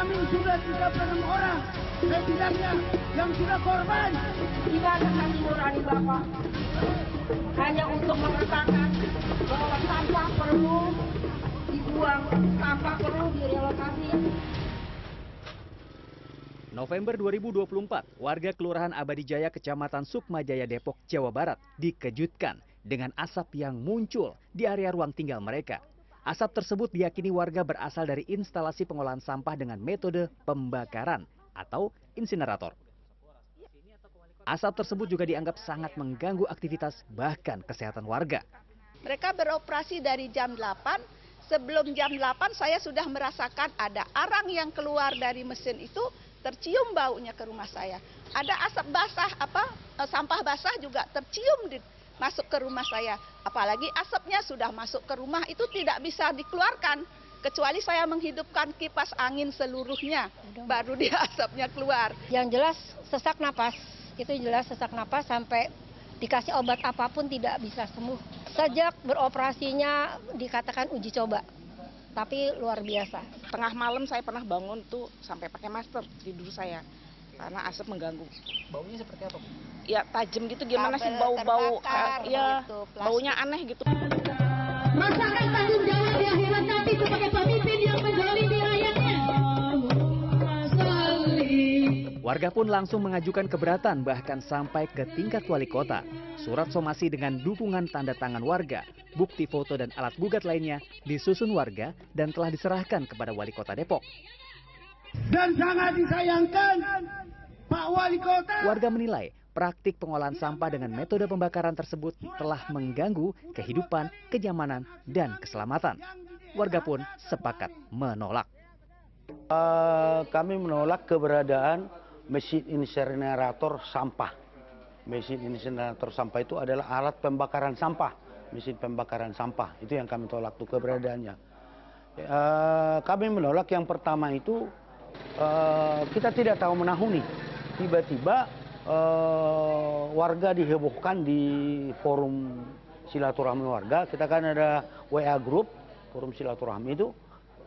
kami sudah 36 orang, setidaknya yang sudah korban. Di mana hati nurani Bapak? Hanya untuk mengatakan bahwa sampah perlu dibuang, sampah perlu direlokasi. November 2024, warga Kelurahan Abadijaya, Kecamatan Sukmajaya, Depok, Jawa Barat dikejutkan dengan asap yang muncul di area ruang tinggal mereka. Asap tersebut diyakini warga berasal dari instalasi pengolahan sampah dengan metode pembakaran atau insinerator. Asap tersebut juga dianggap sangat mengganggu aktivitas bahkan kesehatan warga. Mereka beroperasi dari jam 8. Sebelum jam 8 saya sudah merasakan ada arang yang keluar dari mesin itu, tercium baunya ke rumah saya. Ada asap basah, sampah basah juga tercium masuk ke rumah saya. Apalagi asapnya sudah masuk ke rumah itu tidak bisa dikeluarkan. Kecuali saya menghidupkan kipas angin seluruhnya, baru dia asapnya keluar. Yang jelas sesak napas, itu jelas sesak napas sampai dikasih obat apapun tidak bisa sembuh. Sejak beroperasinya dikatakan uji coba, tapi luar biasa. Tengah malam saya pernah bangun tuh sampai pakai masker tidur saya, karena asap mengganggu. Baunya seperti apa, Bu? Ya tajam gitu, gimana sih bau-bau, ya gitu, baunya aneh gitu. Rasakan tanggung jawab di akhirat nanti sebagai pemimpin yang menzalimi rakyatnya. Warga pun langsung mengajukan keberatan bahkan sampai ke tingkat wali kota. Surat somasi dengan dukungan tanda tangan warga, bukti foto dan alat gugat lainnya disusun warga dan telah diserahkan kepada wali kota Depok. Dan sangat disayangkan, Pak Wali Kota. Warga menilai praktik pengolahan sampah dengan metode pembakaran tersebut telah mengganggu kehidupan, kenyamanan, dan keselamatan. Warga pun sepakat menolak. Kami menolak keberadaan mesin insinerator sampah. Mesin insinerator sampah itu adalah alat pembakaran sampah. Mesin pembakaran sampah, itu yang kami tolak tuh keberadaannya. Kami menolak yang pertama itu, kita tidak tahu menahuni. Tiba-tiba warga dihebohkan di forum silaturahmi warga. Kita kan ada WA group, forum silaturahmi itu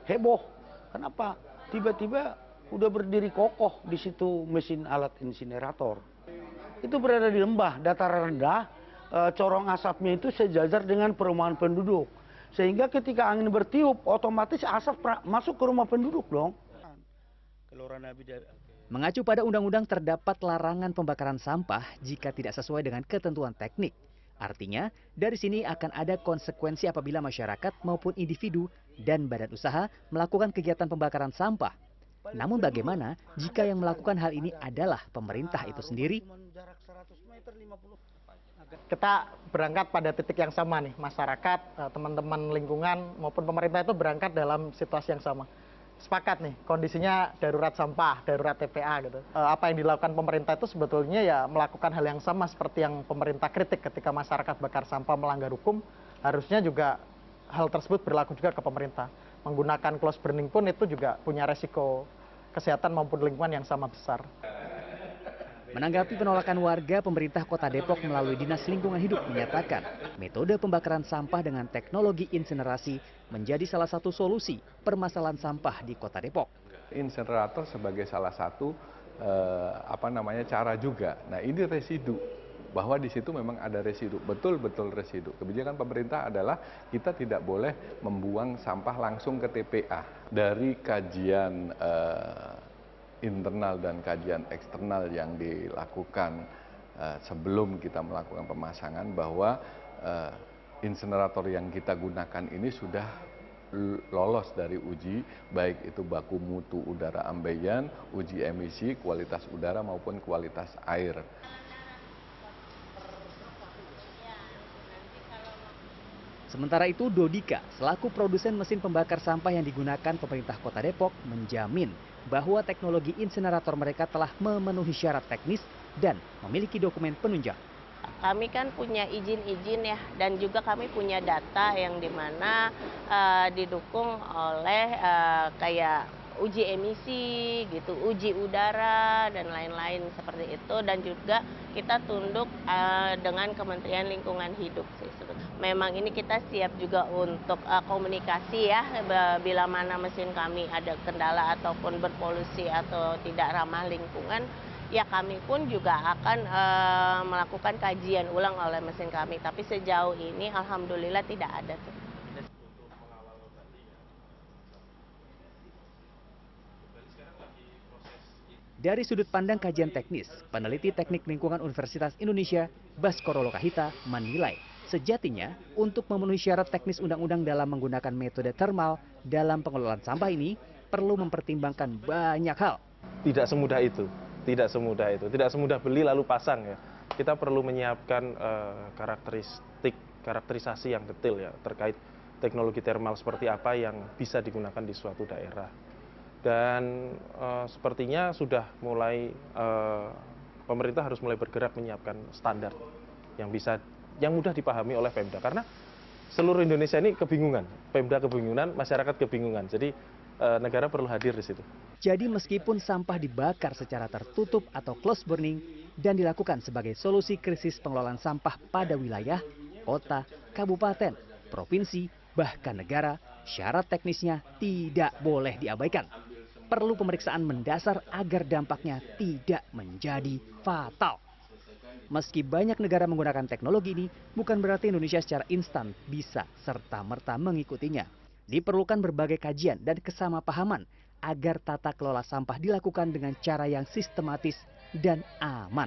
heboh. Kenapa? Tiba-tiba udah berdiri kokoh di situ mesin alat insinerator. Itu berada di lembah, dataran rendah, corong asapnya itu sejajar dengan perumahan penduduk. Sehingga ketika angin bertiup, otomatis asap masuk ke rumah penduduk dong. Mengacu pada undang-undang terdapat larangan pembakaran sampah jika tidak sesuai dengan ketentuan teknik. Artinya, dari sini akan ada konsekuensi apabila masyarakat maupun individu dan badan usaha melakukan kegiatan pembakaran sampah. Namun bagaimana jika yang melakukan hal ini adalah pemerintah itu sendiri? Kita berangkat pada titik yang sama nih, masyarakat, teman-teman lingkungan maupun pemerintah itu berangkat dalam situasi yang sama. Sepakat nih, kondisinya darurat sampah, darurat TPA gitu. Apa yang dilakukan pemerintah itu sebetulnya ya melakukan hal yang sama seperti yang pemerintah kritik ketika masyarakat bakar sampah melanggar hukum, harusnya juga hal tersebut berlaku juga ke pemerintah. Menggunakan close burning pun itu juga punya resiko kesehatan maupun lingkungan yang sama besar. Menanggapi penolakan warga, pemerintah Kota Depok melalui Dinas Lingkungan Hidup menyatakan metode pembakaran sampah dengan teknologi insinerasi menjadi salah satu solusi permasalahan sampah di Kota Depok. Insinerator sebagai salah satu cara juga. Nah, ini residu, bahwa di situ memang ada residu, betul-betul residu. Kebijakan pemerintah adalah kita tidak boleh membuang sampah langsung ke TPA. Dari kajian internal dan kajian eksternal yang dilakukan sebelum kita melakukan pemasangan, bahwa insinerator yang kita gunakan ini sudah lolos dari uji, baik itu baku mutu udara ambeien, uji emisi, kualitas udara maupun kualitas air. Sementara itu, Dodika, selaku produsen mesin pembakar sampah yang digunakan pemerintah Kota Depok, menjamin bahwa teknologi insinerator mereka telah memenuhi syarat teknis dan memiliki dokumen penunjang. Kami kan punya izin-izin ya, dan juga kami punya data yang dimana didukung oleh kayak uji emisi gitu, uji udara dan lain-lain seperti itu, dan juga kita tunduk dengan Kementerian Lingkungan Hidup sih sebetulnya. memang ini kita siap juga untuk komunikasi ya, bila mana mesin kami ada kendala ataupun berpolusi atau tidak ramah lingkungan, ya kami pun juga akan melakukan kajian ulang oleh mesin kami. Tapi sejauh ini alhamdulillah tidak ada tuh. Dari sudut pandang kajian teknis, peneliti Teknik Lingkungan Universitas Indonesia, Baskoro Lokahita, menilai sejatinya untuk memenuhi syarat teknis undang-undang dalam menggunakan metode thermal dalam pengelolaan sampah ini perlu mempertimbangkan banyak hal. Tidak semudah itu, tidak semudah beli lalu pasang ya. Kita perlu menyiapkan karakterisasi yang detail ya terkait teknologi thermal seperti apa yang bisa digunakan di suatu daerah. Dan sepertinya sudah mulai pemerintah harus mulai bergerak menyiapkan standar yang mudah dipahami oleh Pemda, karena seluruh Indonesia ini kebingungan, Pemda kebingungan, masyarakat kebingungan. Jadi negara perlu hadir di situ. Jadi meskipun sampah dibakar secara tertutup atau close burning dan dilakukan sebagai solusi krisis pengelolaan sampah pada wilayah, kota, kabupaten, provinsi, bahkan negara, syarat teknisnya tidak boleh diabaikan. Perlu pemeriksaan mendasar agar dampaknya tidak menjadi fatal. Meski banyak negara menggunakan teknologi ini, bukan berarti Indonesia secara instan bisa serta-merta mengikutinya. Diperlukan berbagai kajian dan kesalahpahaman agar tata kelola sampah dilakukan dengan cara yang sistematis dan aman.